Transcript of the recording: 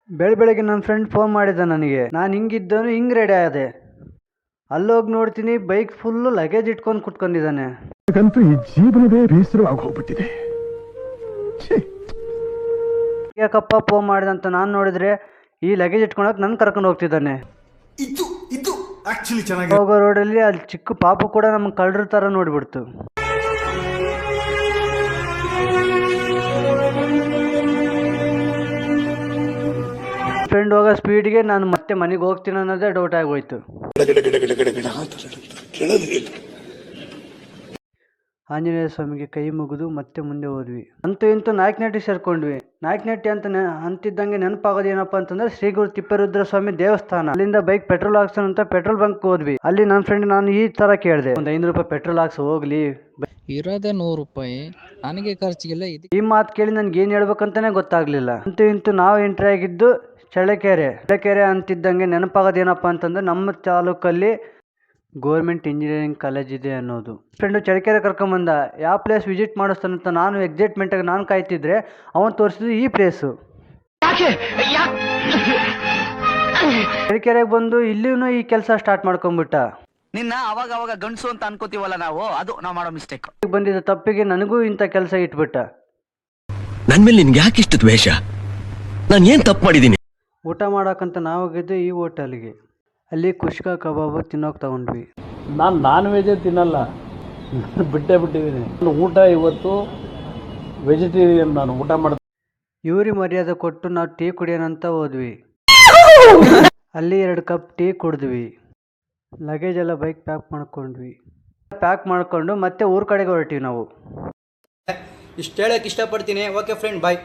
ಬೆಳಗ್ಗೆ ನನ್ನ friend phone ಮಾಡಿದ ನನಗೆ. ನಾನು ಹಿಂಗಿದ್ದನು ಹಿಂಗೆ ರೆಡಿ ಆದೆ. ಅಲ್ಲೋಗಿ ನೋಡ್ತೀನಿ ಬೈಕ್ ಫುಲ್ಲು ಲಗೇಜ್ ಇಟ್ಕೊಂಡು ಕುತ್ಕೊಂಡಿದ್ದಾನೆ. ನನಗಂತೂ ಈ ಜೀವನವೇ ಬೇಸರವಾಗಿ ಹೋಗ್ಬಿಟ್ಟಿದೆ. ಯಾಕಪ್ಪ ಫೋನ್ ಮಾಡಿದೆ ಅಂತ ನಾನು ನೋಡಿದ್ರೆ ಈ ಲಗೇಜ್ ಇಟ್ಕೊಳಕ್ ನನ್ನ ಕರ್ಕೊಂಡು ಹೋಗ್ತಿದ್ದಾನೆ. ಹೋಗೋ ರೋಡಲ್ಲಿ ಅಲ್ಲಿ ಚಿಕ್ಕ ಪಾಪು ಕೂಡ ನಮ್ಗೆ ಕಳ್ಳರ ಥರ ನೋಡಿಬಿಡ್ತು. ಫ್ರೆಂಡ್ ಹೋಗೋ ಸ್ಪೀಡ್ಗೆ ನಾನು ಮತ್ತೆ ಮನೆಗೆ ಹೋಗ್ತೀನಿ ಅನ್ನೋದೇ ಡೌಟ್ ಆಗೋಯ್ತು. ಆಂಜನೇಯ ಸ್ವಾಮಿಗೆ ಕೈ ಮುಗಿದು ಮತ್ತೆ ಮುಂದೆ ಹೋದ್ವಿ. ಅಂತೂ ಇಂತೂ ನಾಯಕನಹಟ್ಟಿ ಸೇರ್ಕೊಂಡ್ವಿ. ನಾಯಕನಹಟ್ಟಿ ಅಂತ ಅಂತಿದ್ದಂಗೆ ನೆನಪಾಗೋದು ಏನಪ್ಪಾ ಅಂತಂದ್ರೆ ಶ್ರೀ ಗುರು ತಿಪ್ಪೇರುದ್ರ ಸ್ವಾಮಿ ದೇವಸ್ಥಾನ. ಅಲ್ಲಿಂದ ಬೈಕ್ ಪೆಟ್ರೋಲ್ ಹಾಕ್ಸೋಣ ಅಂತ ಪೆಟ್ರೋಲ್ ಬಂಕ್ ಹೋದ್ವಿ. ಅಲ್ಲಿ ನನ್ನ ಫ್ರೆಂಡ್ ನಾನು ಈ ತರ ಕೇಳಿದೆ, ಒಂದು 500 ರೂಪಾಯಿ ಪೆಟ್ರೋಲ್ ಹಾಕ್ಸ ಹೋಗ್ಲಿ, ಇರೋದೇ 100 ರೂಪಾಯಿ, ನನಗೆ ಖರ್ಚಿಗೆಲ್ಲ ಇದೆ. ಈ ಮಾತು ಕೇಳಿ ನನ್ಗೆ ಏನ್ ಹೇಳ್ಬೇಕಂತಾನೆ ಗೊತ್ತಾಗ್ಲಿಲ್ಲ. ಅಂತೂ ಇಂತೂ ನಾವು ಎಂಟ್ರಿ ಆಗಿದ್ದು ಚಳ್ಳಕೆರೆ ಅಂತಿದ್ದಂಗೆ ನೆನಪಾಗೋದು ಏನಪ್ಪಾ ಅಂತಂದ್ರೆ ನಮ್ಮ ತಾಲೂಕಲ್ಲಿ ಗೌರ್ಮೆಂಟ್ ಇಂಜಿನಿಯರಿಂಗ್ ಕಾಲೇಜ್ ಇದೆ ಅನ್ನೋದು. ಫ್ರೆಂಡು ಚಳ್ಳಕೆರೆ ಕರ್ಕೊಂಬಂದ, ಯಾವ ಪ್ಲೇಸ್ ವಿಸಿಟ್ ಮಾಡಿಸ್ತಾನಂತ ನಾನು ಎಕ್ಸೈಟ್ಮೆಂಟಾಗಿ ನಾನು ಕಾಯ್ತಿದ್ರೆ ಅವನು ತೋರಿಸಿದ್ದು ಈ ಪ್ಲೇಸು. ಚಳ್ಳಕೆರೆಗೆ ಬಂದು ಇಲ್ಲಿನೂ ಈ ಕೆಲಸ ಸ್ಟಾರ್ಟ್ ಮಾಡ್ಕೊಂಡ್ಬಿಟ್ಟ. ನಿನ್ನ ಅವಾಗ ಗಂಡಸು ಅಂತ ಅನ್ಕೋತೀವಲ್ಲ ನಾವು, ಅದು ನಾವು ಮಾಡೋ ಮಿಸ್ಟೇಕ್. ಬಂದಿದ್ದ ತಪ್ಪಿಗೆ ನನಗೂ ಇಂಥ ಕೆಲಸ ಇಟ್ಬಿಟ್ಟ. ನನ್ ಮೇಲೆ ನಿನ್ಗೆ ಯಾಕೆ ಇಷ್ಟು ದ್ವೇಷ? ನಾನು ಏನ್ ತಪ್ಪು ಮಾಡಿದ್ದೀನಿ? ಊಟ ಮಾಡೋಕ್ಕಂತ ನಾವು ಹೋಗಿದ್ದು ಈ ಹೋಟೆಲ್ಗೆ. ಅಲ್ಲಿ ಕುಷ್ಕಾ ಕಬಾಬು ತಿನ್ನೋಕೆ ತಗೊಂಡ್ವಿ. ನಾನು ನಾನ್ ವೆಜ್ ತಿನ್ನಲ್ಲ, ಬಿಟ್ಟಿದ್ದೀನಿ. ಊಟ ಇವತ್ತು ವೆಜಿಟೇರಿಯನ್, ನಾನು ಊಟ ಮಾಡ್ತೀನಿ. ಇವ್ರಿಗೆ ಮರ್ಯಾದೆ ಕೊಟ್ಟು ನಾವು ಟೀ ಕುಡಿಯೋಣಂತ ಹೋದ್ವಿ. ಅಲ್ಲಿ 2 ಕಪ್ ಟೀ ಕುಡಿದ್ವಿ. ಲಗೇಜ್ ಎಲ್ಲ ಬೈಕ್ ಪ್ಯಾಕ್ ಮಾಡ್ಕೊಂಡು ಮತ್ತೆ ಊರ ಕಡೆಗೆ ಹೊರಟಿವಿ ನಾವು. ಇಷ್ಟು ಹೇಳಕ್ಕೆ ಇಷ್ಟಪಡ್ತೀನಿ. ಓಕೆ ಫ್ರೆಂಡ್, ಬಾಯ್.